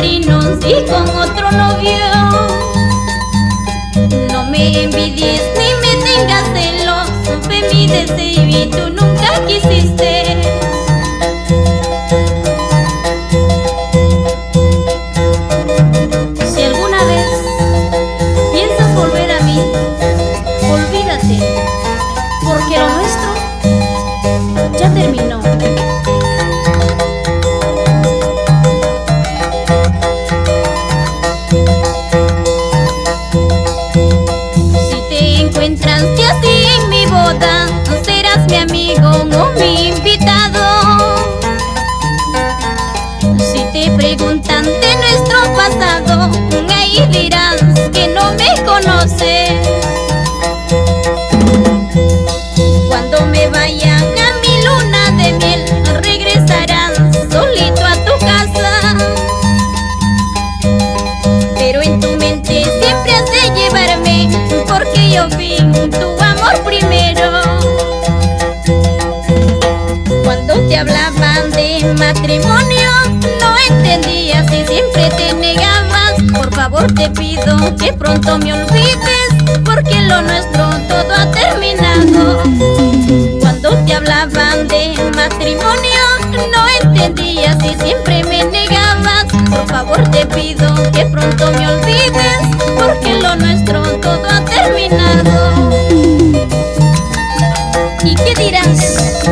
sobrinos y con otro novio. No me envidies ni me tengas celos, fue mi deseo y tú nunca quisiste. Si alguna vez piensas volver a mí, olvídate, porque lo nuestro ya terminó. Encuentras que así en mi boda serás mi amigo o mi invitado. Si te preguntan de nuestro pasado, ahí dirás que no me conoces. Cuando me vaya a mi luna de miel, regresarás solito a tu casa. Pero en tu mente siempre has de llevarme, porque yo fui tu amor primero. Cuando te hablaban de matrimonio, no entendías y siempre te negabas. Por favor te pido que pronto me olvides, porque lo nuestro todo ha terminado. Cuando te hablaban de matrimonio, no entendías y siempre me negabas. Por favor te pido que pronto me olvides, porque lo nuestro todo ha terminado. ¿Y qué dirás